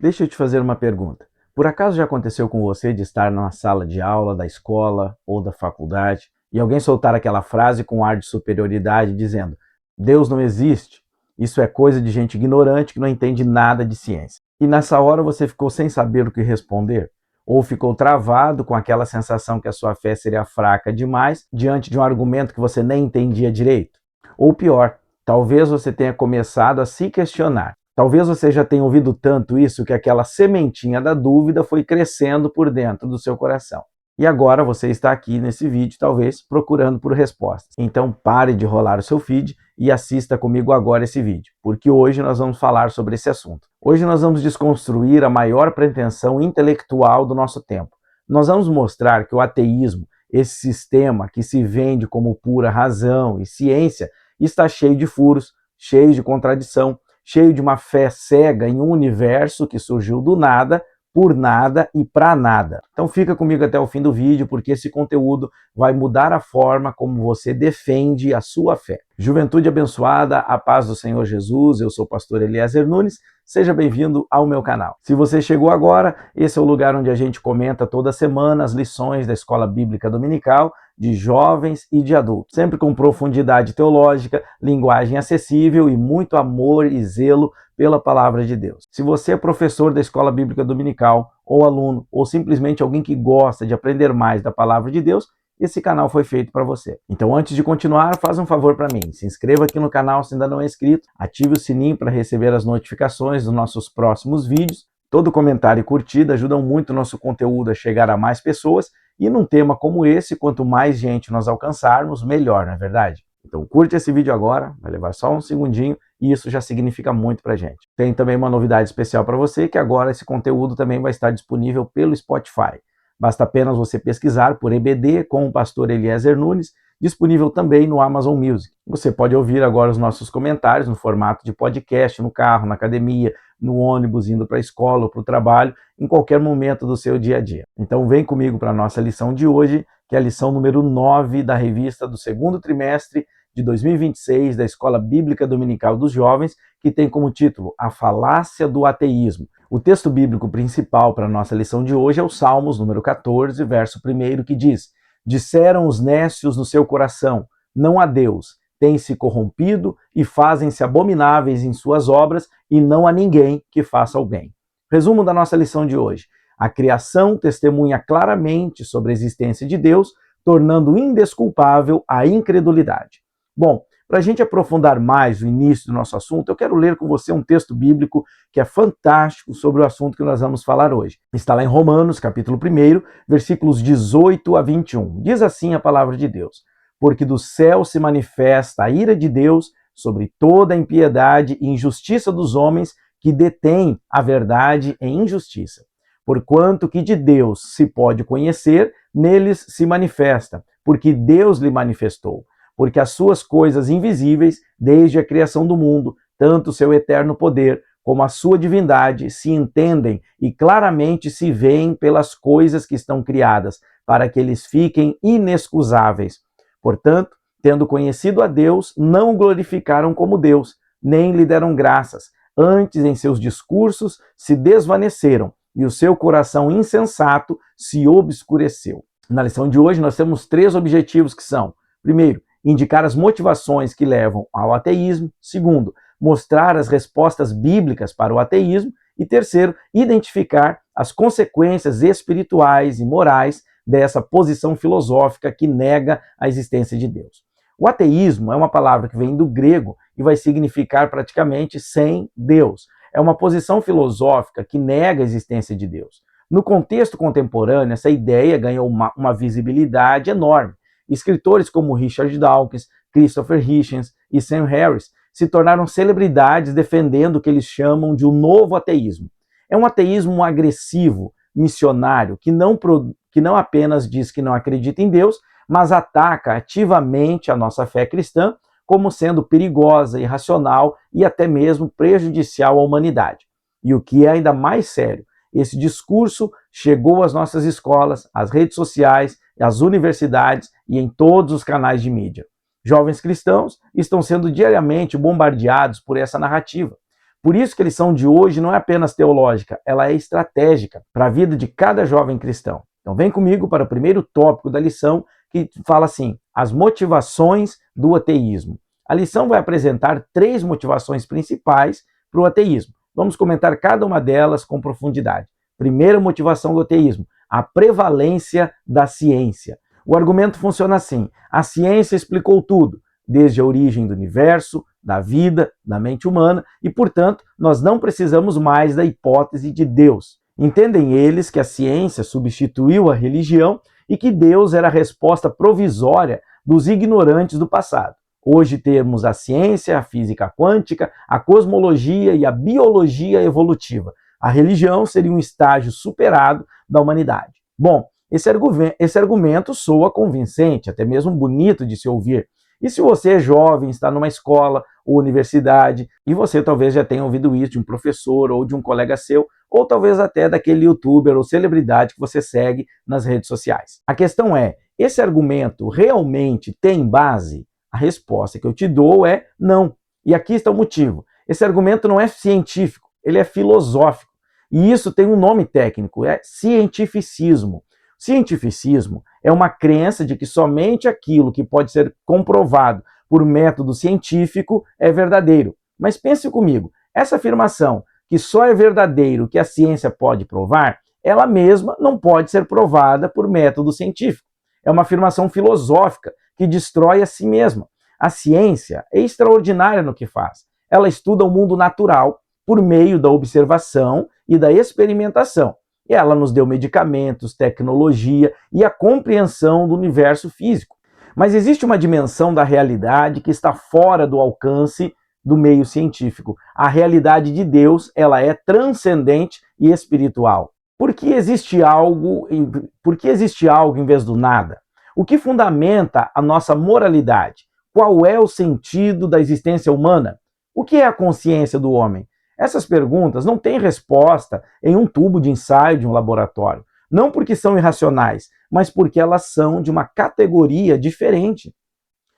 Deixa eu te fazer uma pergunta. Por acaso já aconteceu com você de estar numa sala de aula da escola ou da faculdade e alguém soltar aquela frase com um ar de superioridade dizendo: Deus não existe, isso é coisa de gente ignorante que não entende nada de ciência. E nessa hora você ficou sem saber o que responder? Ou ficou travado com aquela sensação que a sua fé seria fraca demais diante de um argumento que você nem entendia direito? Ou pior, talvez você tenha começado a se questionar. Talvez você já tenha ouvido tanto isso que aquela sementinha da dúvida foi crescendo por dentro do seu coração. E agora você está aqui nesse vídeo, talvez, procurando por respostas. Então pare de rolar o seu feed e assista comigo agora esse vídeo, porque hoje nós vamos falar sobre esse assunto. Hoje nós vamos desconstruir a maior pretensão intelectual do nosso tempo. Nós vamos mostrar que o ateísmo, esse sistema que se vende como pura razão e ciência, está cheio de furos, cheio de contradição, cheio de uma fé cega em um universo que surgiu do nada, por nada e para nada. Então fica comigo até o fim do vídeo, porque esse conteúdo vai mudar a forma como você defende a sua fé. Juventude abençoada, a paz do Senhor Jesus, eu sou o pastor Eliezer Nunes, seja bem-vindo ao meu canal. Se você chegou agora, esse é o lugar onde a gente comenta toda semana as lições da Escola Bíblica Dominical, de jovens e de adultos, sempre com profundidade teológica, linguagem acessível e muito amor e zelo pela palavra de Deus. Se você é professor da Escola Bíblica Dominical, ou aluno, ou simplesmente alguém que gosta de aprender mais da palavra de Deus, esse canal foi feito para você. Então, antes de continuar, faz um favor para mim. Se inscreva aqui no canal se ainda não é inscrito, ative o sininho para receber as notificações dos nossos próximos vídeos. Todo comentário e curtida ajudam muito o nosso conteúdo a chegar a mais pessoas, e num tema como esse, quanto mais gente nós alcançarmos, melhor, não é verdade? Então curte esse vídeo agora, vai levar só um segundinho, e isso já significa muito pra gente. Tem também uma novidade especial para você, que agora esse conteúdo também vai estar disponível pelo Spotify. Basta apenas você pesquisar por EBD com o pastor Eliezer Nunes, disponível também no Amazon Music. Você pode ouvir agora os nossos comentários no formato de podcast, no carro, na academia, no ônibus, indo para a escola ou para o trabalho, em qualquer momento do seu dia a dia. Então vem comigo para a nossa lição de hoje, que é a lição número 9 da revista do segundo trimestre de 2026 da Escola Bíblica Dominical dos Jovens, que tem como título A Falácia do Ateísmo. O texto bíblico principal para a nossa lição de hoje é o Salmos, número 14, verso 1, que diz: Disseram os nécios no seu coração, não há Deus, têm-se corrompido e fazem-se abomináveis em suas obras, e não há ninguém que faça o bem. Resumo da nossa lição de hoje. A criação testemunha claramente sobre a existência de Deus, tornando indesculpável a incredulidade. Bom, para a gente aprofundar mais o início do nosso assunto, eu quero ler com você um texto bíblico que é fantástico sobre o assunto que nós vamos falar hoje. Está lá em Romanos, capítulo 1, versículos 18 a 21. Diz assim a palavra de Deus: Porque do céu se manifesta a ira de Deus sobre toda a impiedade e injustiça dos homens que detêm a verdade em injustiça. Porquanto que de Deus se pode conhecer, neles se manifesta, porque Deus lhe manifestou. Porque as suas coisas invisíveis, desde a criação do mundo, tanto o seu eterno poder como a sua divindade, se entendem e claramente se veem pelas coisas que estão criadas, para que eles fiquem inexcusáveis. Portanto, tendo conhecido a Deus, não o glorificaram como Deus, nem lhe deram graças. Antes, em seus discursos, se desvaneceram, e o seu coração insensato se obscureceu. Na lição de hoje, nós temos 3 objetivos que são: primeiro, indicar as motivações que levam ao ateísmo. Segundo, mostrar as respostas bíblicas para o ateísmo. E terceiro, identificar as consequências espirituais e morais dessa posição filosófica que nega a existência de Deus. O ateísmo é uma palavra que vem do grego e vai significar praticamente sem Deus. É uma posição filosófica que nega a existência de Deus. No contexto contemporâneo, essa ideia ganhou uma visibilidade enorme. Escritores como Richard Dawkins, Christopher Hitchens e Sam Harris se tornaram celebridades defendendo o que eles chamam de um novo ateísmo. É um ateísmo agressivo, missionário, que não apenas diz que não acredita em Deus, mas ataca ativamente a nossa fé cristã como sendo perigosa, irracional e até mesmo prejudicial à humanidade. E o que é ainda mais sério, esse discurso chegou às nossas escolas, às redes sociais, às universidades e em todos os canais de mídia. Jovens cristãos estão sendo diariamente bombardeados por essa narrativa. Por isso que a lição de hoje não é apenas teológica, ela é estratégica para a vida de cada jovem cristão. Então vem comigo para o primeiro tópico da lição, que fala assim: as motivações do ateísmo. A lição vai apresentar 3 motivações principais para o ateísmo. Vamos comentar cada uma delas com profundidade. Primeira motivação do ateísmo: a prevalência da ciência. O argumento funciona assim: a ciência explicou tudo, desde a origem do universo, da vida, da mente humana, e, portanto, nós não precisamos mais da hipótese de Deus. Entendem eles que a ciência substituiu a religião e que Deus era a resposta provisória dos ignorantes do passado. Hoje temos a ciência, a física quântica, a cosmologia e a biologia evolutiva. A religião seria um estágio superado da humanidade. Bom, esse argumento soa convincente, até mesmo bonito de se ouvir. E se você é jovem, está numa escola ou universidade, e você talvez já tenha ouvido isso de um professor ou de um colega seu, ou talvez até daquele youtuber ou celebridade que você segue nas redes sociais. A questão é, esse argumento realmente tem base? A resposta que eu te dou é não. E aqui está o motivo. Esse argumento não é científico, ele é filosófico. E isso tem um nome técnico, é cientificismo. Cientificismo é uma crença de que somente aquilo que pode ser comprovado por método científico é verdadeiro. Mas pense comigo, essa afirmação que só é verdadeiro o que a ciência pode provar, ela mesma não pode ser provada por método científico. É uma afirmação filosófica que destrói a si mesma. A ciência é extraordinária no que faz. Ela estuda o mundo natural por meio da observação e da experimentação. E ela nos deu medicamentos, tecnologia e a compreensão do universo físico. Mas existe uma dimensão da realidade que está fora do alcance do meio científico. A realidade de Deus, ela é transcendente e espiritual. Por que existe algo em vez do nada? O que fundamenta a nossa moralidade? Qual é o sentido da existência humana? O que é a consciência do homem? Essas perguntas não têm resposta em um tubo de ensaio de um laboratório. Não porque são irracionais, mas porque elas são de uma categoria diferente.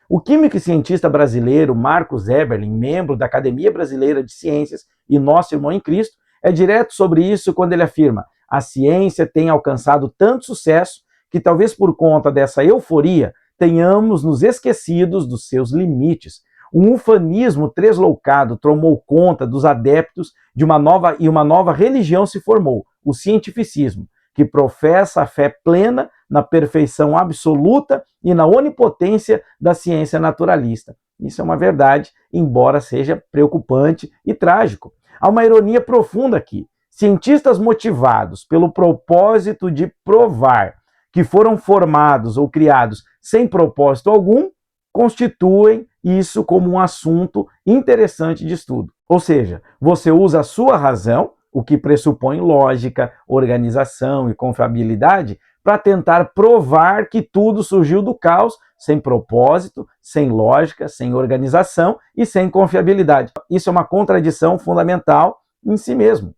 O químico e cientista brasileiro Marcos Eberlin, membro da Academia Brasileira de Ciências e nosso irmão em Cristo, é direto sobre isso quando ele afirma: a ciência tem alcançado tanto sucesso que talvez por conta dessa euforia tenhamos nos esquecidos dos seus limites. Um ufanismo tresloucado tomou conta dos adeptos de uma nova religião se formou, o cientificismo, que professa a fé plena na perfeição absoluta e na onipotência da ciência naturalista. Isso é uma verdade, embora seja preocupante e trágico. Há uma ironia profunda aqui. Cientistas motivados pelo propósito de provar que foram formados ou criados sem propósito algum, constituem isso como um assunto interessante de estudo. Ou seja, você usa a sua razão, o que pressupõe lógica, organização e confiabilidade, para tentar provar que tudo surgiu do caos, sem propósito, sem lógica, sem organização e sem confiabilidade. Isso é uma contradição fundamental em si mesmo.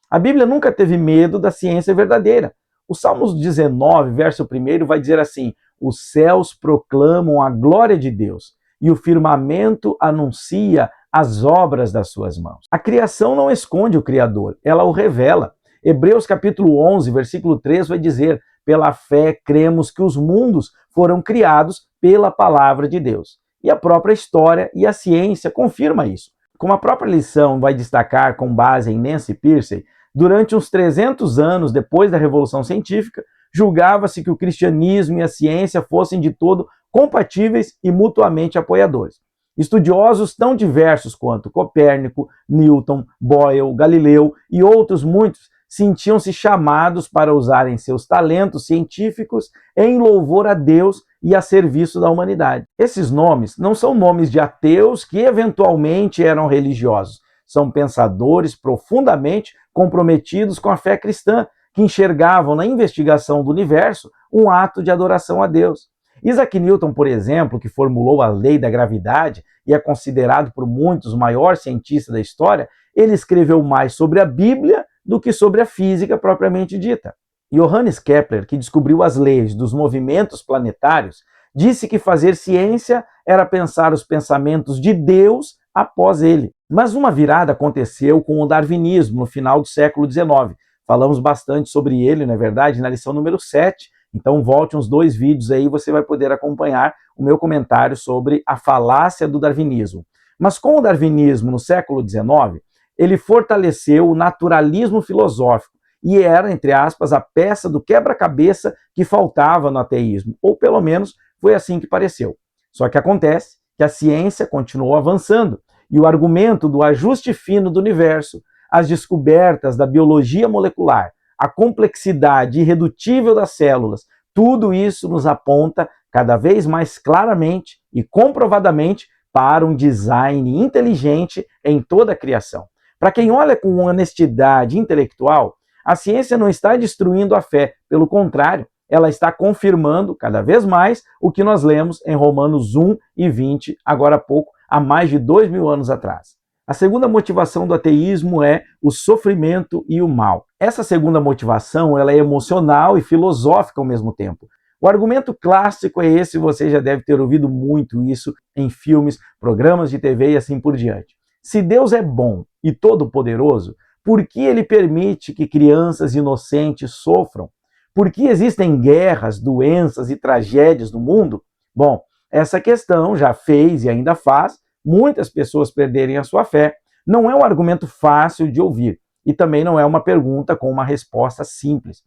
A Bíblia nunca teve medo da ciência verdadeira. O Salmos 19, verso 1, vai dizer assim: os céus proclamam a glória de Deus e o firmamento anuncia as obras das suas mãos. A criação não esconde o Criador, ela o revela. Hebreus capítulo 11, versículo 3 vai dizer: pela fé cremos que os mundos foram criados pela palavra de Deus. E a própria história e a ciência confirma isso. Como a própria lição vai destacar com base em Nancy Pearcey, durante uns 300 anos depois da Revolução Científica, julgava-se que o cristianismo e a ciência fossem de todo compatíveis e mutuamente apoiadores. Estudiosos tão diversos quanto Copérnico, Newton, Boyle, Galileu e outros muitos sentiam-se chamados para usarem seus talentos científicos em louvor a Deus e a serviço da humanidade. Esses nomes não são nomes de ateus que eventualmente eram religiosos. São pensadores profundamente comprometidos com a fé cristã, que enxergavam na investigação do universo um ato de adoração a Deus. Isaac Newton, por exemplo, que formulou a lei da gravidade e é considerado por muitos o maior cientista da história, ele escreveu mais sobre a Bíblia do que sobre a física propriamente dita. Johannes Kepler, que descobriu as leis dos movimentos planetários, disse que fazer ciência era pensar os pensamentos de Deus após ele. Mas uma virada aconteceu com o darwinismo no final do século XIX. Falamos bastante sobre ele, não é verdade, na lição número 7. Então volte uns 2 vídeos aí, você vai poder acompanhar o meu comentário sobre a falácia do darwinismo. Mas com o darwinismo no século XIX, ele fortaleceu o naturalismo filosófico e era, entre aspas, a peça do quebra-cabeça que faltava no ateísmo, ou pelo menos foi assim que pareceu. Só que acontece que a ciência continuou avançando e o argumento do ajuste fino do universo, as descobertas da biologia molecular, a complexidade irredutível das células, tudo isso nos aponta cada vez mais claramente e comprovadamente para um design inteligente em toda a criação. Para quem olha com honestidade intelectual, a ciência não está destruindo a fé, pelo contrário, ela está confirmando cada vez mais o que nós lemos em Romanos 1 e 20, agora há pouco, há mais de 2000 anos atrás. A segunda motivação do ateísmo é o sofrimento e o mal. Essa segunda motivação ela é emocional e filosófica ao mesmo tempo. O argumento clássico é esse, você já deve ter ouvido muito isso em filmes, programas de TV e assim por diante. Se Deus é bom e todo-poderoso, por que ele permite que crianças inocentes sofram? Por que existem guerras, doenças e tragédias no mundo? Bom, essa questão já fez e ainda faz muitas pessoas perderem a sua fé. Não é um argumento fácil de ouvir e também não é uma pergunta com uma resposta simples.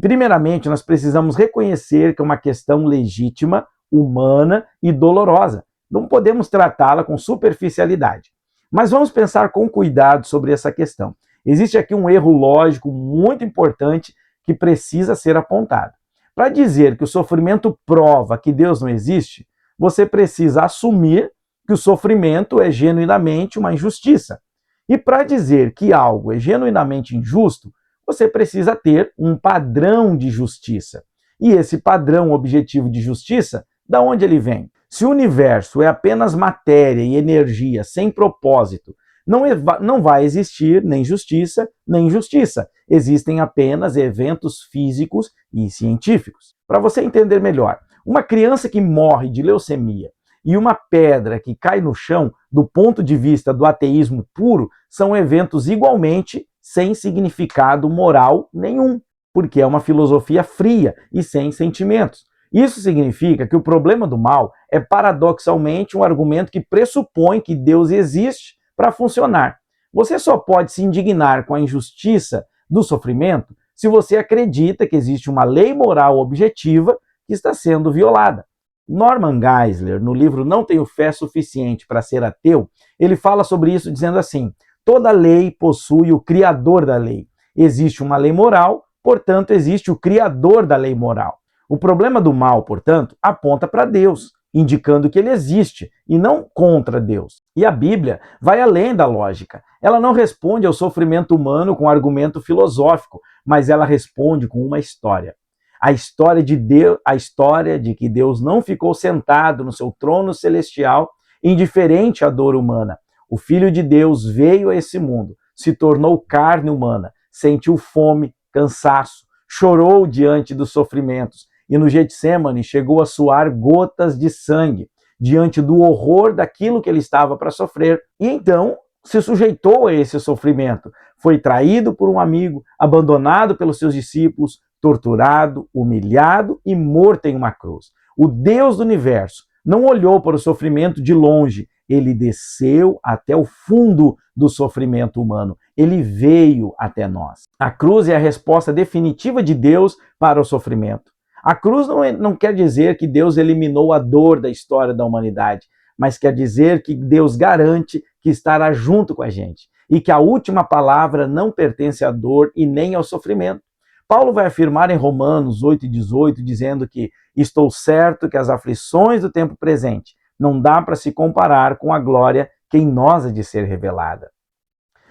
Primeiramente, nós precisamos reconhecer que é uma questão legítima, humana e dolorosa. Não podemos tratá-la com superficialidade. Mas vamos pensar com cuidado sobre essa questão. Existe aqui um erro lógico muito importante que precisa ser apontado. Para dizer que o sofrimento prova que Deus não existe, você precisa assumir que o sofrimento é genuinamente uma injustiça. E para dizer que algo é genuinamente injusto, você precisa ter um padrão de justiça. E esse padrão objetivo de justiça, da onde ele vem? Se o universo é apenas matéria e energia sem propósito, não vai existir nem justiça, nem injustiça. Existem apenas eventos físicos e científicos. Para você entender melhor, uma criança que morre de leucemia e uma pedra que cai no chão, do ponto de vista do ateísmo puro, são eventos igualmente sem significado moral nenhum, porque é uma filosofia fria e sem sentimentos. Isso significa que o problema do mal é paradoxalmente um argumento que pressupõe que Deus existe para funcionar. Você só pode se indignar com a injustiça do sofrimento se você acredita que existe uma lei moral objetiva que está sendo violada. Norman Geisler, no livro Não Tenho Fé Suficiente para Ser Ateu, ele fala sobre isso dizendo assim: toda lei possui o criador da lei. Existe uma lei moral, portanto existe o criador da lei moral. O problema do mal, portanto, aponta para Deus, indicando que ele existe e não contra Deus. E a Bíblia vai além da lógica. Ela não responde ao sofrimento humano com argumento filosófico, mas ela responde com uma história. A história de Deus, a história de que Deus não ficou sentado no seu trono celestial, indiferente à dor humana. O Filho de Deus veio a esse mundo, se tornou carne humana, sentiu fome, cansaço, chorou diante dos sofrimentos e no Getsêmani chegou a suar gotas de sangue diante do horror daquilo que ele estava para sofrer. E então se sujeitou a esse sofrimento. Foi traído por um amigo, abandonado pelos seus discípulos, torturado, humilhado e morto em uma cruz. O Deus do universo não olhou para o sofrimento de longe, ele desceu até o fundo do sofrimento humano. Ele veio até nós. A cruz é a resposta definitiva de Deus para o sofrimento. A cruz não quer dizer que Deus eliminou a dor da história da humanidade, mas quer dizer que Deus garante que estará junto com a gente e que a última palavra não pertence à dor e nem ao sofrimento. Paulo vai afirmar em Romanos 8:18, dizendo que estou certo que as aflições do tempo presente não dá para se comparar com a glória que em nós há de ser revelada.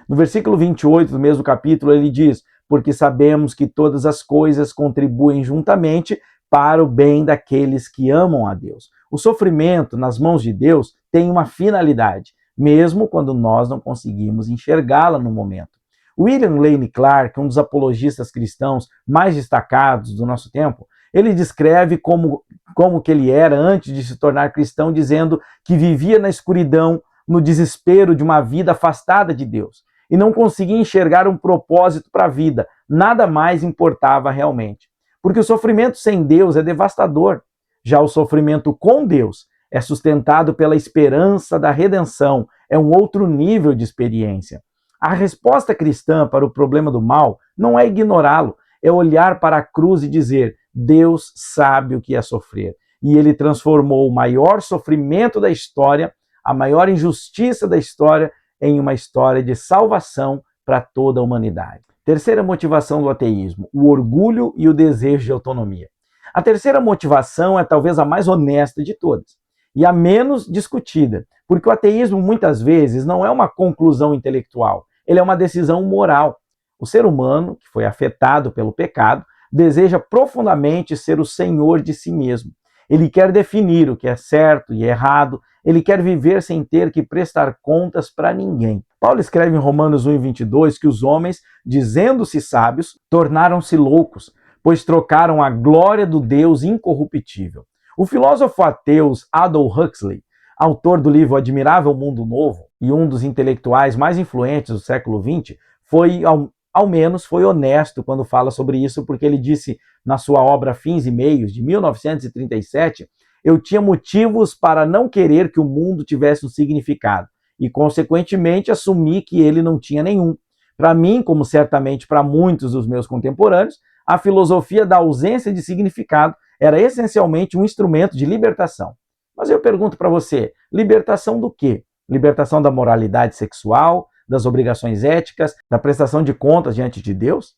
No versículo 28 do mesmo capítulo, ele diz: porque sabemos que todas as coisas contribuem juntamente para o bem daqueles que amam a Deus. O sofrimento nas mãos de Deus tem uma finalidade, mesmo quando nós não conseguimos enxergá-la no momento. William Lane Clark, um dos apologistas cristãos mais destacados do nosso tempo, ele descreve como que ele era antes de se tornar cristão, dizendo que vivia na escuridão, no desespero de uma vida afastada de Deus e não conseguia enxergar um propósito para a vida. Nada mais importava realmente. Porque o sofrimento sem Deus é devastador. Já o sofrimento com Deus é sustentado pela esperança da redenção, é um outro nível de experiência. A resposta cristã para o problema do mal não é ignorá-lo, é olhar para a cruz e dizer: Deus sabe o que é sofrer. E ele transformou o maior sofrimento da história, a maior injustiça da história, em uma história de salvação para toda a humanidade. Terceira motivação do ateísmo: o orgulho e o desejo de autonomia. A terceira motivação é talvez a mais honesta de todas e a menos discutida, porque o ateísmo muitas vezes não é uma conclusão intelectual, ele é uma decisão moral. O ser humano, que foi afetado pelo pecado, deseja profundamente ser o senhor de si mesmo. Ele quer definir o que é certo e errado, ele quer viver sem ter que prestar contas para ninguém. Paulo escreve em Romanos 1:22 que os homens, dizendo-se sábios, tornaram-se loucos, pois trocaram a glória do Deus incorruptível. O filósofo ateu Aldous Huxley, autor do livro Admirável Mundo Novo e um dos intelectuais mais influentes do século XX, ao menos foi honesto quando fala sobre isso, porque ele disse na sua obra Fins e Meios, de 1937, eu tinha motivos para não querer que o mundo tivesse um significado e, consequentemente, assumi que ele não tinha nenhum. Para mim, como certamente para muitos dos meus contemporâneos, a filosofia da ausência de significado era essencialmente um instrumento de libertação. Mas eu pergunto para você, libertação do quê? Libertação da moralidade sexual, das obrigações éticas, da prestação de contas diante de Deus?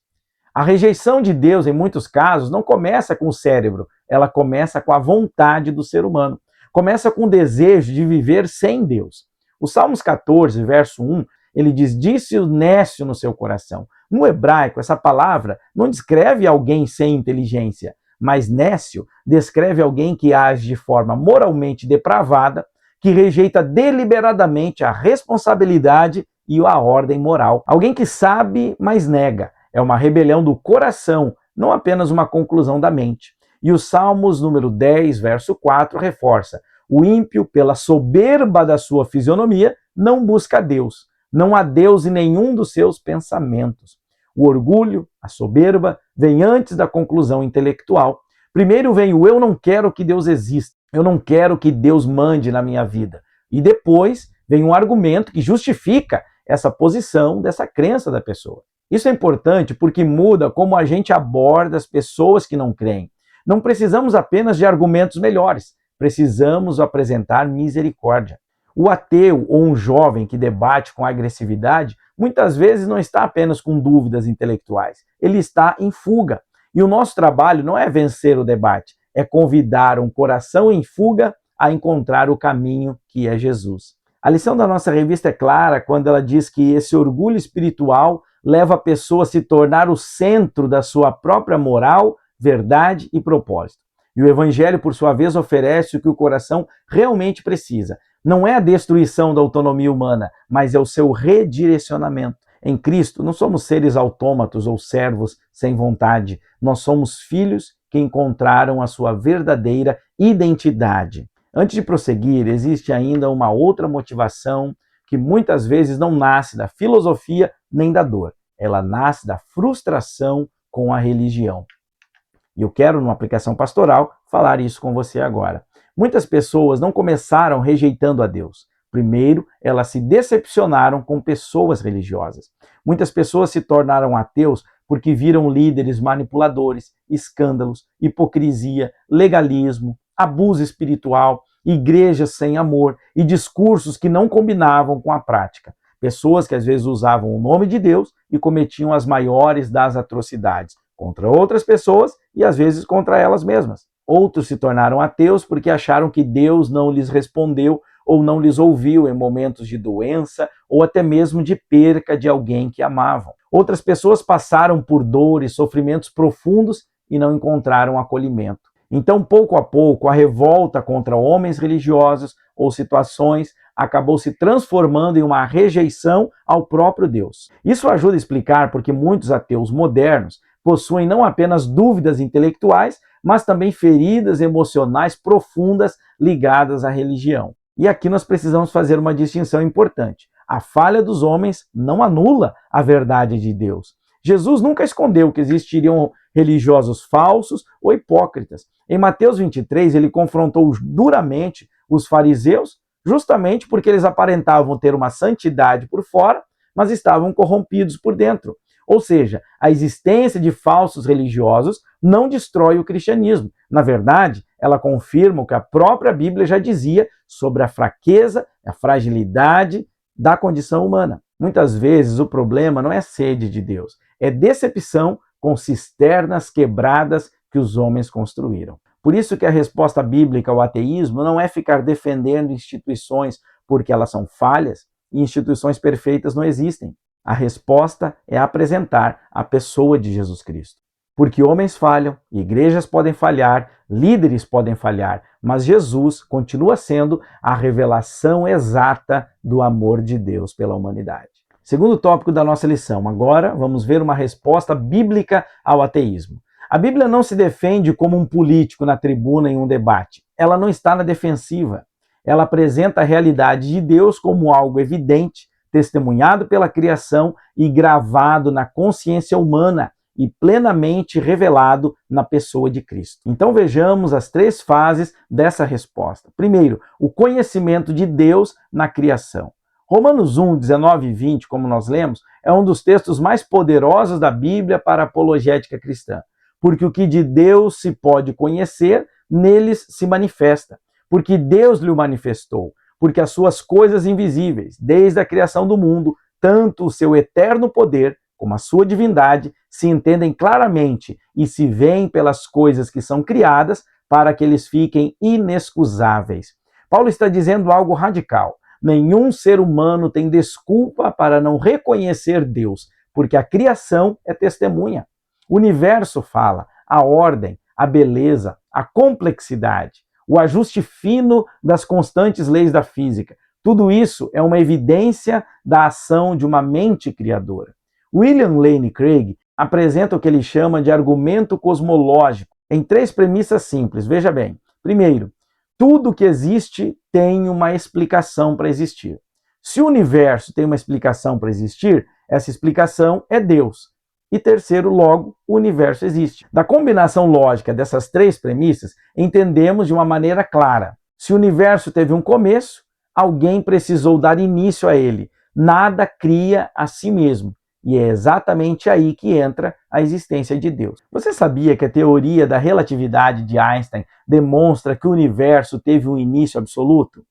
A rejeição de Deus, em muitos casos, não começa com o cérebro, ela começa com a vontade do ser humano. Começa com o desejo de viver sem Deus. O Salmos 14, verso 1, ele diz: disse o nécio no seu coração. No hebraico, essa palavra não descreve alguém sem inteligência, mas nécio descreve alguém que age de forma moralmente depravada, que rejeita deliberadamente a responsabilidade e a ordem moral. Alguém que sabe, mas nega. É uma rebelião do coração, não apenas uma conclusão da mente. E o Salmos número 10, verso 4, reforça: o ímpio, pela soberba da sua fisionomia, não busca Deus. Não há Deus em nenhum dos seus pensamentos. O orgulho, a soberba, vem antes da conclusão intelectual. Primeiro vem o eu não quero que Deus exista. Eu não quero que Deus mande na minha vida. E depois vem um argumento que justifica essa posição, dessa crença da pessoa. Isso é importante porque muda como a gente aborda as pessoas que não creem. Não precisamos apenas de argumentos melhores, precisamos apresentar misericórdia. O ateu ou um jovem que debate com agressividade muitas vezes não está apenas com dúvidas intelectuais, ele está em fuga. E o nosso trabalho não é vencer o debate, é convidar um coração em fuga a encontrar o caminho que é Jesus. A lição da nossa revista é clara quando ela diz que esse orgulho espiritual leva a pessoa a se tornar o centro da sua própria moral, verdade e propósito. E o Evangelho, por sua vez, oferece o que o coração realmente precisa. Não é a destruição da autonomia humana, mas é o seu redirecionamento. Em Cristo, não somos seres autômatos ou servos sem vontade. Nós somos filhos que encontraram a sua verdadeira identidade. Antes de prosseguir, existe ainda uma outra motivação que muitas vezes não nasce da filosofia nem da dor. Ela nasce da frustração com a religião. E eu quero, numa aplicação pastoral, falar isso com você agora. Muitas pessoas não começaram rejeitando a Deus. Primeiro, elas se decepcionaram com pessoas religiosas. Muitas pessoas se tornaram ateus porque viram líderes manipuladores, escândalos, hipocrisia, legalismo, abuso espiritual, igrejas sem amor e discursos que não combinavam com a prática. Pessoas que às vezes usavam o nome de Deus e cometiam as maiores das atrocidades contra outras pessoas e às vezes contra elas mesmas. Outros se tornaram ateus porque acharam que Deus não lhes respondeu ou não lhes ouviu em momentos de doença ou até mesmo de perca de alguém que amavam. Outras pessoas passaram por dores, sofrimentos profundos e não encontraram acolhimento. Então, pouco a pouco, a revolta contra homens religiosos ou situações acabou se transformando em uma rejeição ao próprio Deus. Isso ajuda a explicar porque muitos ateus modernos possuem não apenas dúvidas intelectuais, mas também feridas emocionais profundas ligadas à religião. E aqui nós precisamos fazer uma distinção importante. A falha dos homens não anula a verdade de Deus. Jesus nunca escondeu que existiriam religiosos falsos ou hipócritas. Em Mateus 23, ele confrontou duramente os fariseus, justamente porque eles aparentavam ter uma santidade por fora, mas estavam corrompidos por dentro. Ou seja, a existência de falsos religiosos não destrói o cristianismo. Na verdade, ela confirma o que a própria Bíblia já dizia sobre a fraqueza, a fragilidade da condição humana. Muitas vezes o problema não é sede de Deus, é decepção com cisternas quebradas que os homens construíram. Por isso que a resposta bíblica ao ateísmo não é ficar defendendo instituições porque elas são falhas e instituições perfeitas não existem. A resposta é apresentar a pessoa de Jesus Cristo. Porque homens falham, igrejas podem falhar, líderes podem falhar, mas Jesus continua sendo a revelação exata do amor de Deus pela humanidade. Segundo tópico da nossa lição, agora vamos ver uma resposta bíblica ao ateísmo. A Bíblia não se defende como um político na tribuna em um debate. Ela não está na defensiva. Ela apresenta a realidade de Deus como algo evidente, testemunhado pela criação e gravado na consciência humana e plenamente revelado na pessoa de Cristo. Então vejamos as três fases dessa resposta. Primeiro, o conhecimento de Deus na criação. Romanos 1, 19 e 20, como nós lemos, é um dos textos mais poderosos da Bíblia para a apologética cristã. Porque o que de Deus se pode conhecer, neles se manifesta. Porque Deus lhe o manifestou. Porque as suas coisas invisíveis, desde a criação do mundo, tanto o seu eterno poder como a sua divindade, se entendem claramente e se veem pelas coisas que são criadas para que eles fiquem inexcusáveis. Paulo está dizendo algo radical. Nenhum ser humano tem desculpa para não reconhecer Deus, porque a criação é testemunha. O universo fala, a ordem, a beleza, a complexidade, o ajuste fino das constantes leis da física. Tudo isso é uma evidência da ação de uma mente criadora. William Lane Craig apresenta o que ele chama de argumento cosmológico em três premissas simples. Veja bem. Primeiro, tudo que existe tem uma explicação para existir. Se o universo tem uma explicação para existir, essa explicação é Deus. E terceiro, logo, o universo existe. Da combinação lógica dessas três premissas, entendemos de uma maneira clara. Se o universo teve um começo, alguém precisou dar início a ele. Nada cria a si mesmo. E é exatamente aí que entra a existência de Deus. Você sabia que a teoria da relatividade de Einstein demonstra que o universo teve um início absoluto?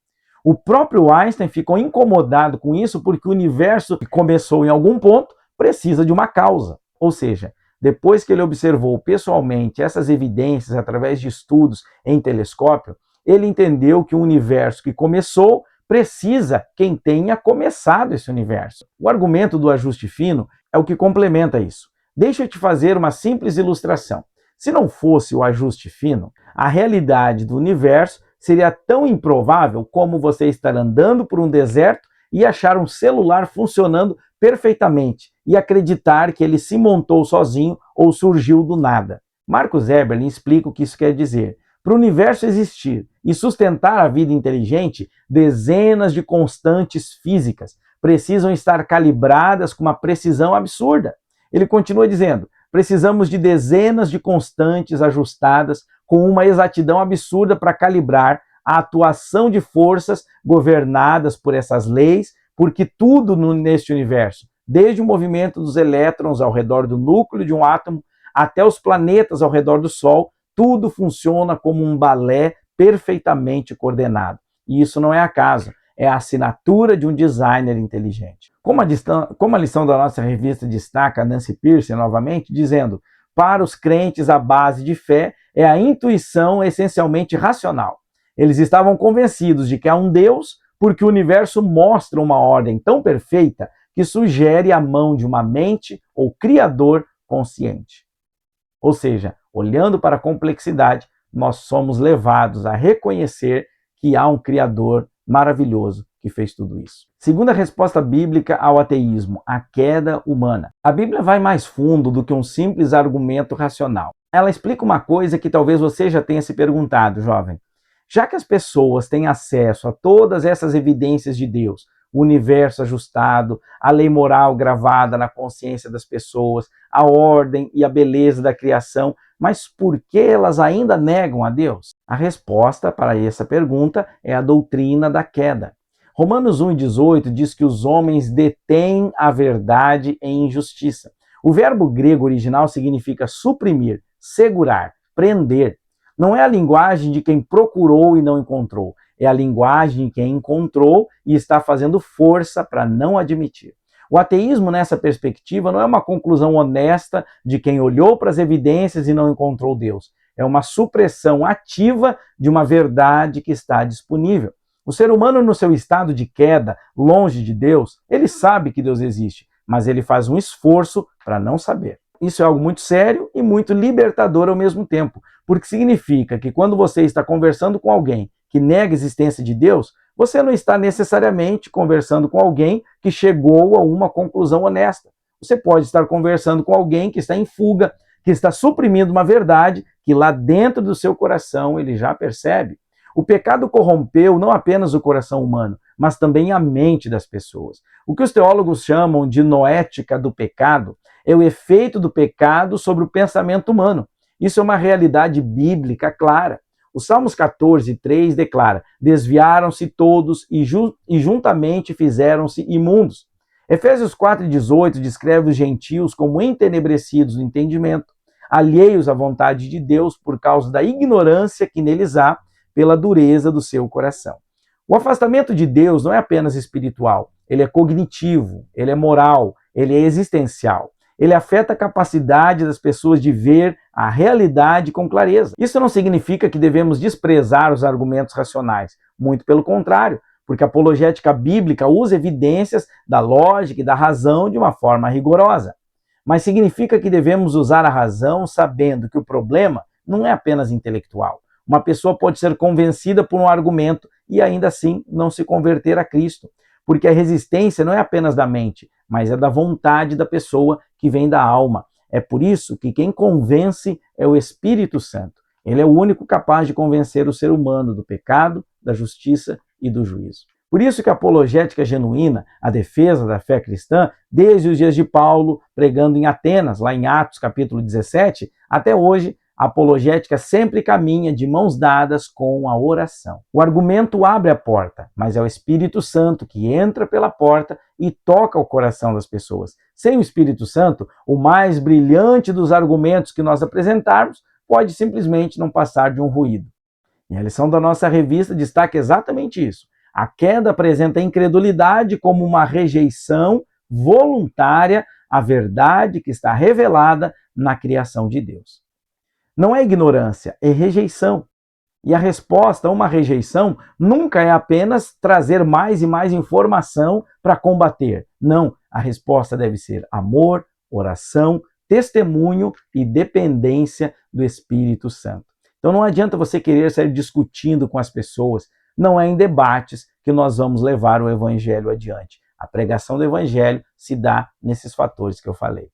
O próprio Einstein ficou incomodado com isso porque o universo que começou em algum ponto precisa de uma causa. Ou seja, depois que ele observou pessoalmente essas evidências através de estudos em telescópio, ele entendeu que o universo que começou precisa quem tenha começado esse universo. O argumento do ajuste fino é o que complementa isso. Deixa eu te fazer uma simples ilustração. Se não fosse o ajuste fino, a realidade do universo seria tão improvável como você estar andando por um deserto e achar um celular funcionando perfeitamente e acreditar que ele se montou sozinho ou surgiu do nada. Marcus Eberlin explica o que isso quer dizer. Para o universo existir e sustentar a vida inteligente, dezenas de constantes físicas precisam estar calibradas com uma precisão absurda. Ele continua dizendo, precisamos de dezenas de constantes ajustadas com uma exatidão absurda para calibrar a atuação de forças governadas por essas leis, porque tudo neste universo, desde o movimento dos elétrons ao redor do núcleo de um átomo até os planetas ao redor do Sol, tudo funciona como um balé perfeitamente coordenado. E isso não é acaso, é a assinatura de um designer inteligente. Como a lição da nossa revista destaca Nancy Pearcey novamente, dizendo, para os crentes a base de fé é a intuição essencialmente racional. Eles estavam convencidos de que há um Deus porque o universo mostra uma ordem tão perfeita que sugere a mão de uma mente ou criador consciente. Ou seja, olhando para a complexidade, nós somos levados a reconhecer que há um Criador maravilhoso que fez tudo isso. Segunda resposta bíblica ao ateísmo, a queda humana. A Bíblia vai mais fundo do que um simples argumento racional. Ela explica uma coisa que talvez você já tenha se perguntado, jovem. Já que as pessoas têm acesso a todas essas evidências de Deus, o universo ajustado, a lei moral gravada na consciência das pessoas, a ordem e a beleza da criação, mas por que elas ainda negam a Deus? A resposta para essa pergunta é a doutrina da queda. Romanos 1,18 diz que os homens detêm a verdade em injustiça. O verbo grego original significa suprimir, segurar, prender. Não é a linguagem de quem procurou e não encontrou, é a linguagem de quem encontrou e está fazendo força para não admitir. O ateísmo, nessa perspectiva, não é uma conclusão honesta de quem olhou para as evidências e não encontrou Deus. É uma supressão ativa de uma verdade que está disponível. O ser humano, no seu estado de queda, longe de Deus, ele sabe que Deus existe, mas ele faz um esforço para não saber. Isso é algo muito sério e muito libertador ao mesmo tempo, porque significa que quando você está conversando com alguém que nega a existência de Deus, você não está necessariamente conversando com alguém que chegou a uma conclusão honesta. Você pode estar conversando com alguém que está em fuga, que está suprimindo uma verdade que lá dentro do seu coração ele já percebe. O pecado corrompeu não apenas o coração humano, mas também a mente das pessoas. O que os teólogos chamam de noética do pecado é o efeito do pecado sobre o pensamento humano. Isso é uma realidade bíblica clara. O Salmos 14:3 declara: desviaram-se todos e juntamente fizeram-se imundos. Efésios 4:18 descreve os gentios como entenebrecidos no entendimento, alheios à vontade de Deus por causa da ignorância que neles há, pela dureza do seu coração. O afastamento de Deus não é apenas espiritual, ele é cognitivo, ele é moral, ele é existencial. Ele afeta a capacidade das pessoas de ver a realidade com clareza. Isso não significa que devemos desprezar os argumentos racionais, muito pelo contrário, porque a apologética bíblica usa evidências da lógica e da razão de uma forma rigorosa. Mas significa que devemos usar a razão sabendo que o problema não é apenas intelectual. Uma pessoa pode ser convencida por um argumento e ainda assim não se converter a Cristo, porque a resistência não é apenas da mente, mas é da vontade da pessoa que vem da alma. É por isso que quem convence é o Espírito Santo. Ele é o único capaz de convencer o ser humano do pecado, da justiça e do juízo. Por isso que a apologética genuína, a defesa da fé cristã, desde os dias de Paulo, pregando em Atenas, lá em Atos capítulo 17, até hoje, a apologética sempre caminha de mãos dadas com a oração. O argumento abre a porta, mas é o Espírito Santo que entra pela porta e toca o coração das pessoas. Sem o Espírito Santo, o mais brilhante dos argumentos que nós apresentarmos pode simplesmente não passar de um ruído. E a lição da nossa revista destaca exatamente isso. A queda apresenta a incredulidade como uma rejeição voluntária à verdade que está revelada na criação de Deus. Não é ignorância, é rejeição. E a resposta a uma rejeição nunca é apenas trazer mais e mais informação para combater. Não, a resposta deve ser amor, oração, testemunho e dependência do Espírito Santo. Então não adianta você querer sair discutindo com as pessoas. Não é em debates que nós vamos levar o Evangelho adiante. A pregação do Evangelho se dá nesses fatores que eu falei.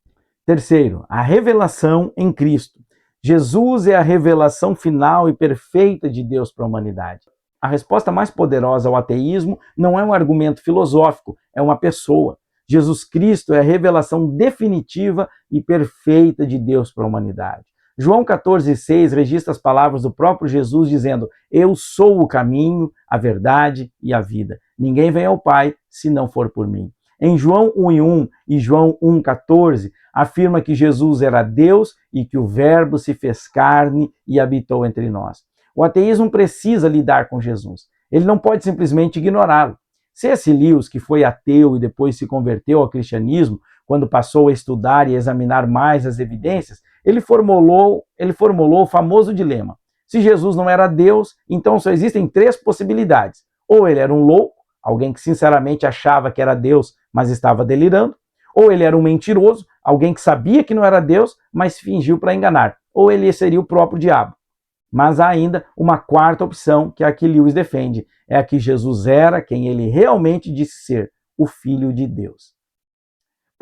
Terceiro, a revelação em Cristo. Jesus é a revelação final e perfeita de Deus para a humanidade. A resposta mais poderosa ao ateísmo não é um argumento filosófico, é uma pessoa. Jesus Cristo é a revelação definitiva e perfeita de Deus para a humanidade. João 14,6 registra as palavras do próprio Jesus dizendo: eu sou o caminho, a verdade e a vida. Ninguém vem ao Pai se não for por mim. Em João 1,1 e João 1,14, afirma que Jesus era Deus e que o Verbo se fez carne e habitou entre nós. O ateísmo precisa lidar com Jesus. Ele não pode simplesmente ignorá-lo. C.S. Lewis, que foi ateu e depois se converteu ao cristianismo, quando passou a estudar e examinar mais as evidências, ele formulou o famoso dilema. Se Jesus não era Deus, então só existem três possibilidades. Ou ele era um louco, alguém que sinceramente achava que era Deus, mas estava delirando. Ou ele era um mentiroso, alguém que sabia que não era Deus, mas fingiu para enganar. Ou ele seria o próprio diabo. Mas há ainda uma quarta opção, que é a que Lewis defende. É a que Jesus era quem ele realmente disse ser, o Filho de Deus.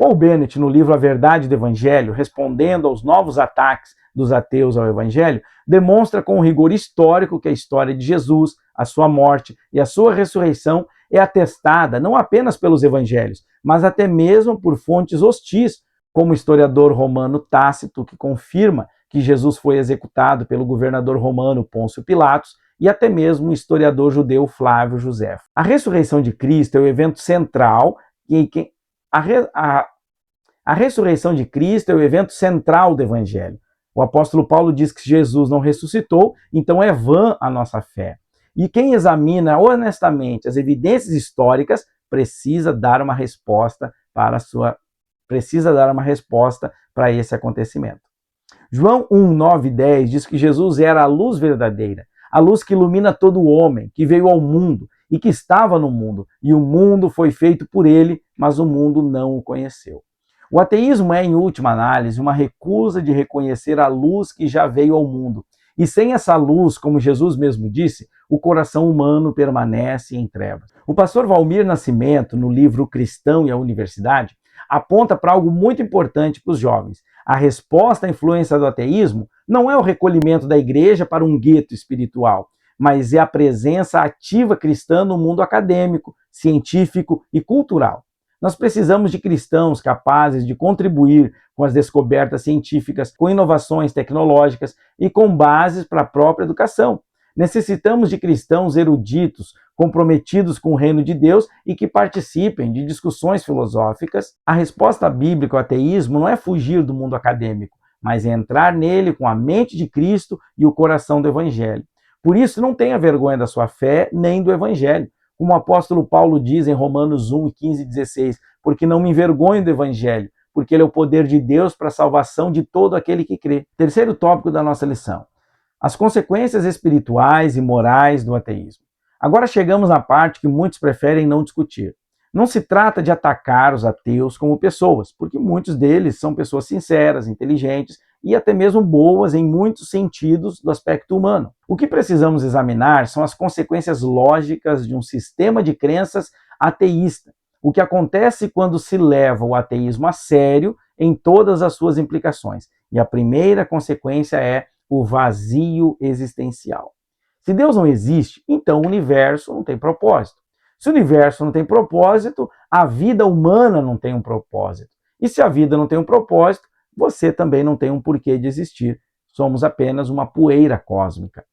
Paul Bennett, no livro A Verdade do Evangelho, respondendo aos novos ataques dos ateus ao Evangelho, demonstra com rigor histórico que a história de Jesus, a sua morte e a sua ressurreição é atestada não apenas pelos evangelhos, mas até mesmo por fontes hostis, como o historiador romano Tácito, que confirma que Jesus foi executado pelo governador romano Pôncio Pilatos, e até mesmo o historiador judeu Flávio Joséfo. A ressurreição de Cristo é o evento central a ressurreição de Cristo é o evento central do Evangelho. O apóstolo Paulo diz que Jesus não ressuscitou, então é vã a nossa fé. E quem examina honestamente as evidências históricas precisa dar uma resposta para esse acontecimento. João 1, 9 e 10 diz que Jesus era a luz verdadeira, a luz que ilumina todo homem, que veio ao mundo e que estava no mundo, e o mundo foi feito por ele, mas o mundo não o conheceu. O ateísmo é, em última análise, uma recusa de reconhecer a luz que já veio ao mundo. E sem essa luz, como Jesus mesmo disse, o coração humano permanece em trevas. O pastor Valmir Nascimento, no livro O Cristão e a Universidade, aponta para algo muito importante para os jovens. A resposta à influência do ateísmo não é o recolhimento da igreja para um gueto espiritual, mas é a presença ativa cristã no mundo acadêmico, científico e cultural. Nós precisamos de cristãos capazes de contribuir com as descobertas científicas, com inovações tecnológicas e com bases para a própria educação. Necessitamos de cristãos eruditos, comprometidos com o reino de Deus e que participem de discussões filosóficas. A resposta bíblica ao ateísmo não é fugir do mundo acadêmico, mas é entrar nele com a mente de Cristo e o coração do Evangelho. Por isso, não tenha vergonha da sua fé nem do Evangelho. Como o apóstolo Paulo diz em Romanos 1, 15 e 16, porque não me envergonho do Evangelho, porque ele é o poder de Deus para a salvação de todo aquele que crê. Terceiro tópico da nossa lição: as consequências espirituais e morais do ateísmo. Agora chegamos na parte que muitos preferem não discutir. Não se trata de atacar os ateus como pessoas, porque muitos deles são pessoas sinceras, inteligentes e até mesmo boas em muitos sentidos do aspecto humano. O que precisamos examinar são as consequências lógicas de um sistema de crenças ateísta. O que acontece quando se leva o ateísmo a sério em todas as suas implicações. E a primeira consequência é o vazio existencial. Se Deus não existe, então o universo não tem propósito. Se o universo não tem propósito, a vida humana não tem um propósito. E se a vida não tem um propósito, você também não tem um porquê de existir. Somos apenas uma poeira cósmica.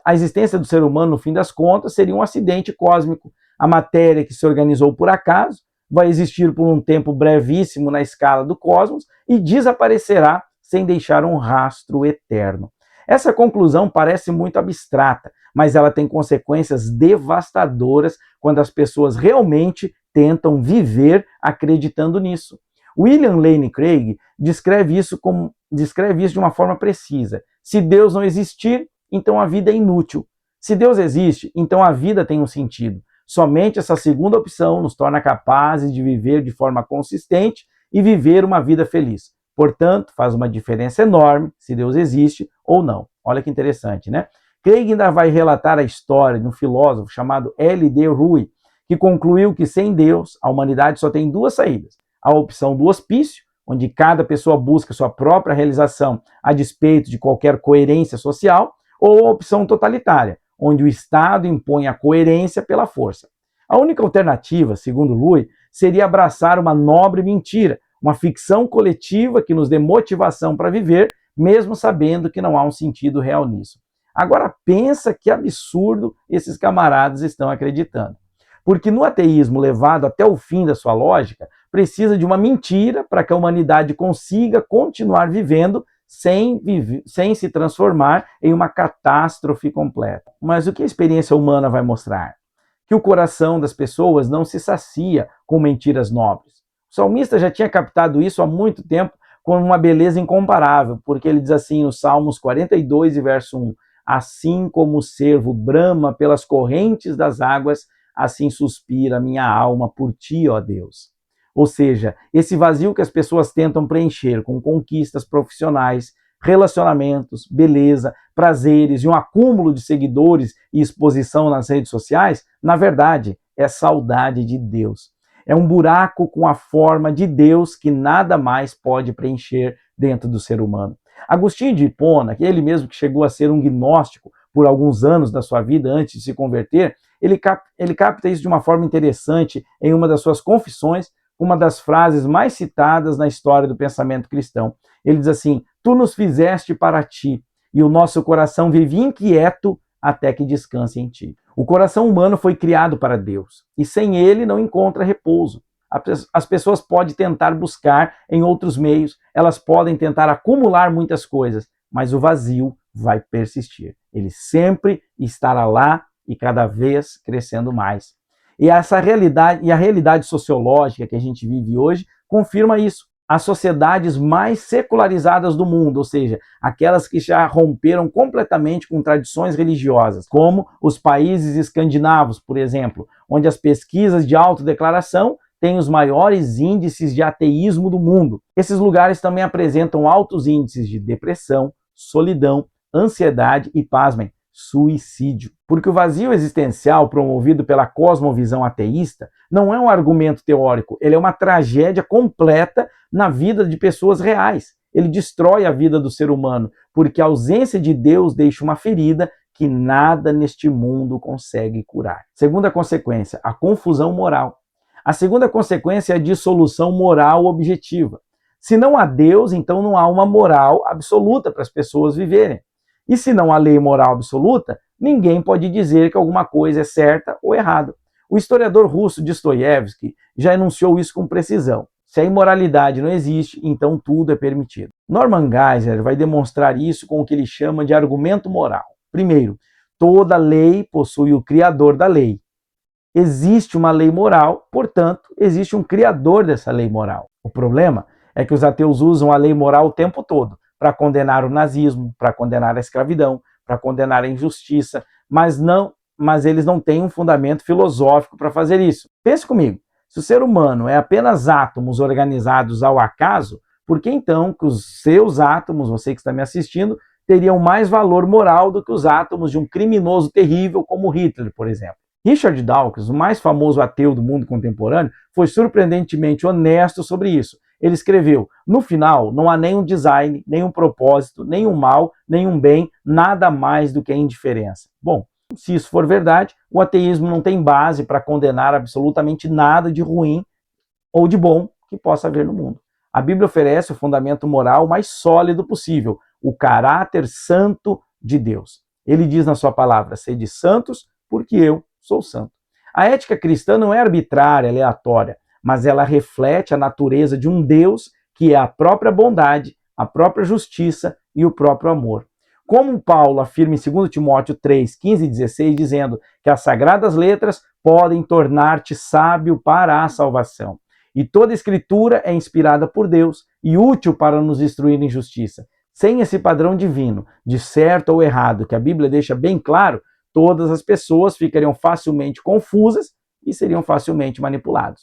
A existência do ser humano, no fim das contas, seria um acidente cósmico. A matéria que se organizou por acaso vai existir por um tempo brevíssimo na escala do cosmos e desaparecerá sem deixar um rastro eterno. Essa conclusão parece muito abstrata, mas ela tem consequências devastadoras quando as pessoas realmente tentam viver acreditando nisso. William Lane Craig descreve isso de uma forma precisa. Se Deus não existir, então a vida é inútil. Se Deus existe, então a vida tem um sentido. Somente essa segunda opção nos torna capazes de viver de forma consistente e viver uma vida feliz. Portanto, faz uma diferença enorme se Deus existe ou não. Olha que interessante, né? Craig ainda vai relatar a história de um filósofo chamado L.D. Rui, que concluiu que sem Deus, a humanidade só tem duas saídas. A opção do hospício, onde cada pessoa busca sua própria realização a despeito de qualquer coerência social, ou a opção totalitária, onde o Estado impõe a coerência pela força. A única alternativa, segundo Rui, seria abraçar uma nobre mentira, uma ficção coletiva que nos dê motivação para viver, mesmo sabendo que não há um sentido real nisso. Agora pensa que absurdo esses camaradas estão acreditando. Porque no ateísmo levado até o fim da sua lógica, precisa de uma mentira para que a humanidade consiga continuar vivendo sem se transformar em uma catástrofe completa. Mas o que a experiência humana vai mostrar? Que o coração das pessoas não se sacia com mentiras nobres. O salmista já tinha captado isso há muito tempo com uma beleza incomparável, porque ele diz assim nos Salmos 42 e verso 1, assim como o cervo brama pelas correntes das águas, assim suspira minha alma por ti, ó Deus. Ou seja, esse vazio que as pessoas tentam preencher com conquistas profissionais, relacionamentos, beleza, prazeres e um acúmulo de seguidores e exposição nas redes sociais, na verdade, é saudade de Deus. É um buraco com a forma de Deus que nada mais pode preencher dentro do ser humano. Agostinho de Hipona, ele mesmo que chegou a ser um gnóstico por alguns anos da sua vida antes de se converter, ele capta isso de uma forma interessante em uma das suas confissões, uma das frases mais citadas na história do pensamento cristão. Ele diz assim: tu nos fizeste para ti, e o nosso coração vive inquieto até que descanse em ti. O coração humano foi criado para Deus, e sem ele não encontra repouso. As pessoas podem tentar buscar em outros meios, elas podem tentar acumular muitas coisas, mas o vazio vai persistir. Ele sempre estará lá e cada vez crescendo mais. E essa realidade, e a realidade sociológica que a gente vive hoje, confirma isso. As sociedades mais secularizadas do mundo, ou seja, aquelas que já romperam completamente com tradições religiosas, como os países escandinavos, por exemplo, onde as pesquisas de autodeclaração têm os maiores índices de ateísmo do mundo. Esses lugares também apresentam altos índices de depressão, solidão, ansiedade e, pasmem, suicídio. Porque o vazio existencial promovido pela cosmovisão ateísta não é um argumento teórico, ele é uma tragédia completa na vida de pessoas reais. Ele destrói a vida do ser humano, porque a ausência de Deus deixa uma ferida que nada neste mundo consegue curar. Segunda consequência, a confusão moral. A segunda consequência é a dissolução moral objetiva. Se não há Deus, então não há uma moral absoluta para as pessoas viverem. E se não há lei moral absoluta, ninguém pode dizer que alguma coisa é certa ou errada. O historiador russo Dostoiévski já enunciou isso com precisão. Se a imoralidade não existe, então tudo é permitido. Norman Geisler vai demonstrar isso com o que ele chama de argumento moral. Primeiro, toda lei possui o criador da lei. Existe uma lei moral, portanto, existe um criador dessa lei moral. O problema é que os ateus usam a lei moral o tempo todo para condenar o nazismo, para condenar a escravidão, para condenar a injustiça, mas eles não têm um fundamento filosófico para fazer isso. Pense comigo, se o ser humano é apenas átomos organizados ao acaso, por que então que os seus átomos, você que está me assistindo, teriam mais valor moral do que os átomos de um criminoso terrível como Hitler, por exemplo? Richard Dawkins, o mais famoso ateu do mundo contemporâneo, foi surpreendentemente honesto sobre isso. Ele escreveu: no final, não há nenhum design, nenhum propósito, nenhum mal, nenhum bem, nada mais do que a indiferença. Bom, se isso for verdade, o ateísmo não tem base para condenar absolutamente nada de ruim ou de bom que possa haver no mundo. A Bíblia oferece o fundamento moral mais sólido possível, o caráter santo de Deus. Ele diz na sua palavra: sede santos, porque eu sou santo. A ética cristã não é arbitrária, aleatória, mas ela reflete a natureza de um Deus que é a própria bondade, a própria justiça e o próprio amor. Como Paulo afirma em 2 Timóteo 3, 15 e 16, dizendo que as sagradas letras podem tornar-te sábio para a salvação. E toda escritura é inspirada por Deus e útil para nos instruir em justiça. Sem esse padrão divino, de certo ou errado, que a Bíblia deixa bem claro, todas as pessoas ficariam facilmente confusas e seriam facilmente manipuladas.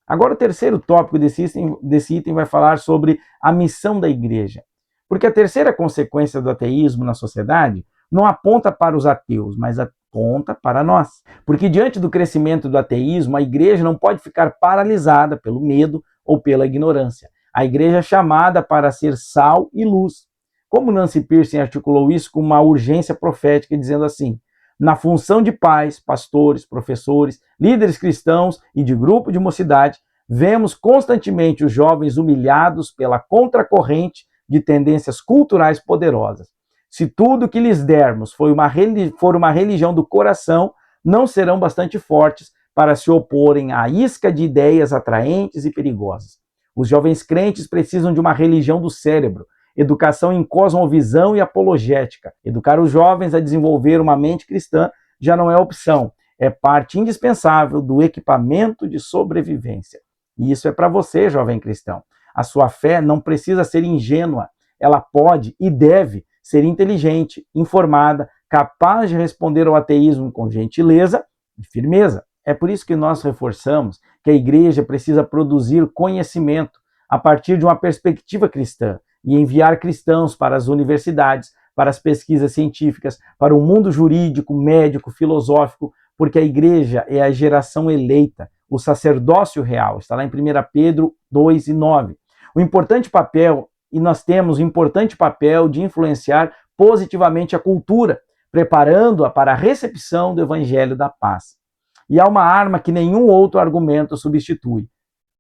Agora, o terceiro tópico desse item vai falar sobre a missão da igreja. Porque a terceira consequência do ateísmo na sociedade não aponta para os ateus, mas aponta para nós. Porque diante do crescimento do ateísmo, a igreja não pode ficar paralisada pelo medo ou pela ignorância. A igreja é chamada para ser sal e luz. Como Nancy Pearson articulou isso com uma urgência profética, dizendo assim: na função de pais, pastores, professores, líderes cristãos e de grupo de mocidade, vemos constantemente os jovens humilhados pela contracorrente de tendências culturais poderosas. Se tudo que lhes dermos for uma religião do coração, não serão bastante fortes para se oporem à isca de ideias atraentes e perigosas. Os jovens crentes precisam de uma religião do cérebro, educação em cosmovisão e apologética. Educar os jovens a desenvolver uma mente cristã já não é opção, é parte indispensável do equipamento de sobrevivência. E isso é para você, jovem cristão. A sua fé não precisa ser ingênua, ela pode e deve ser inteligente, informada, capaz de responder ao ateísmo com gentileza e firmeza. É por isso que nós reforçamos que a igreja precisa produzir conhecimento a partir de uma perspectiva cristã e enviar cristãos para as universidades, para as pesquisas científicas, para o mundo jurídico, médico, filosófico, porque a igreja é a geração eleita, o sacerdócio real. Está lá em 1 Pedro 2:9. Nós temos o importante papel de influenciar positivamente a cultura, preparando-a para a recepção do evangelho da paz. E há uma arma que nenhum outro argumento substitui: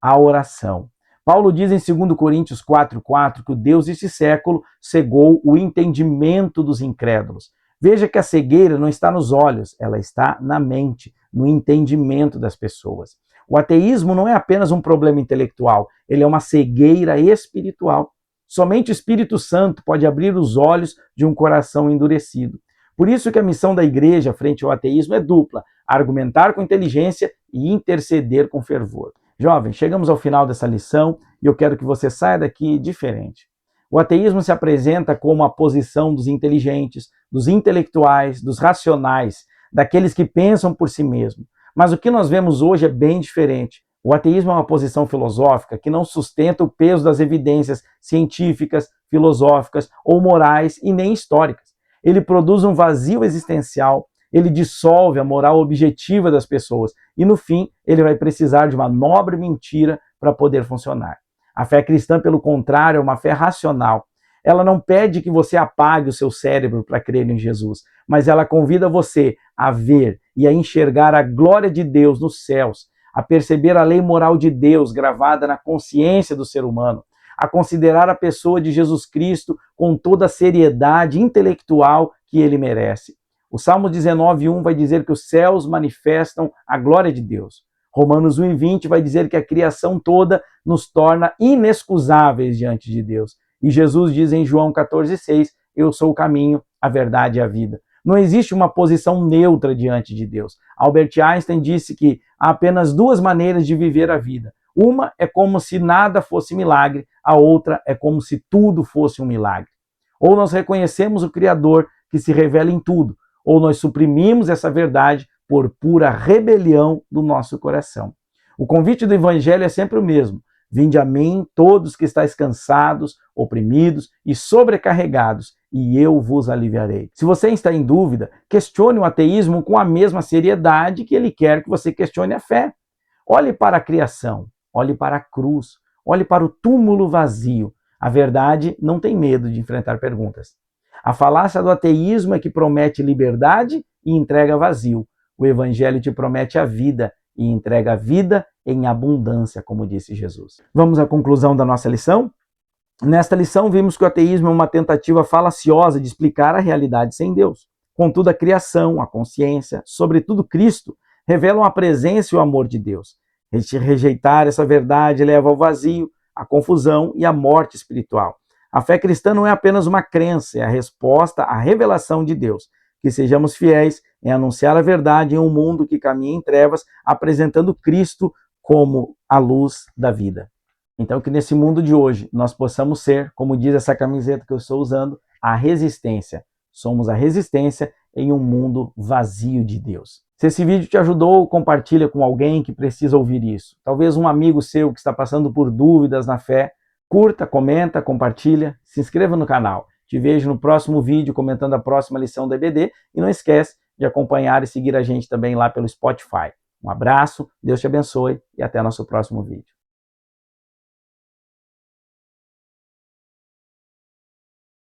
a oração. Paulo diz em 2 Coríntios 4:4 que o Deus deste século cegou o entendimento dos incrédulos. Veja que a cegueira não está nos olhos, ela está na mente, no entendimento das pessoas. O ateísmo não é apenas um problema intelectual, ele é uma cegueira espiritual. Somente o Espírito Santo pode abrir os olhos de um coração endurecido. Por isso que a missão da igreja frente ao ateísmo é dupla: argumentar com inteligência e interceder com fervor. Jovem, chegamos ao final dessa lição e eu quero que você saia daqui diferente. O ateísmo se apresenta como a posição dos inteligentes, dos intelectuais, dos racionais, daqueles que pensam por si mesmos. Mas o que nós vemos hoje é bem diferente. O ateísmo é uma posição filosófica que não sustenta o peso das evidências científicas, filosóficas ou morais e nem históricas. Ele produz um vazio existencial, ele dissolve a moral objetiva das pessoas e, no fim, ele vai precisar de uma nobre mentira para poder funcionar. A fé cristã, pelo contrário, é uma fé racional. Ela não pede que você apague o seu cérebro para crer em Jesus, mas ela convida você a ver e a enxergar a glória de Deus nos céus, a perceber a lei moral de Deus gravada na consciência do ser humano, a considerar a pessoa de Jesus Cristo com toda a seriedade intelectual que ele merece. O Salmo 19:1 vai dizer que os céus manifestam a glória de Deus. Romanos 1:20 vai dizer que a criação toda nos torna inexcusáveis diante de Deus. E Jesus diz em João 14:6, eu sou o caminho, a verdade e a vida. Não existe uma posição neutra diante de Deus. Albert Einstein disse que há apenas duas maneiras de viver a vida. Uma é como se nada fosse milagre, a outra é como se tudo fosse um milagre. Ou nós reconhecemos o Criador que se revela em tudo, ou nós suprimimos essa verdade por pura rebelião do nosso coração. O convite do Evangelho é sempre o mesmo: vinde a mim todos que estáis cansados, oprimidos e sobrecarregados, e eu vos aliviarei. Se você está em dúvida, questione o ateísmo com a mesma seriedade que ele quer que você questione a fé. Olhe para a criação, olhe para a cruz, olhe para o túmulo vazio. A verdade não tem medo de enfrentar perguntas. A falácia do ateísmo é que promete liberdade e entrega vazio. O Evangelho te promete a vida e entrega a vida em abundância, como disse Jesus. Vamos à conclusão da nossa lição? Nesta lição, vimos que o ateísmo é uma tentativa falaciosa de explicar a realidade sem Deus. Contudo, a criação, a consciência, sobretudo Cristo, revelam a presença e o amor de Deus. Rejeitar essa verdade leva ao vazio, à confusão e à morte espiritual. A fé cristã não é apenas uma crença, é a resposta à revelação de Deus. Que sejamos fiéis em anunciar a verdade em um mundo que caminha em trevas, apresentando Cristo como a luz da vida. Então, que nesse mundo de hoje nós possamos ser, como diz essa camiseta que eu estou usando, a resistência. Somos a resistência em um mundo vazio de Deus. Se esse vídeo te ajudou, compartilha com alguém que precisa ouvir isso. Talvez um amigo seu que está passando por dúvidas na fé. Curta, comenta, compartilha, se inscreva no canal. Te vejo no próximo vídeo comentando a próxima lição da EBD e não esquece de acompanhar e seguir a gente também lá pelo Spotify. Um abraço, Deus te abençoe e até nosso próximo vídeo.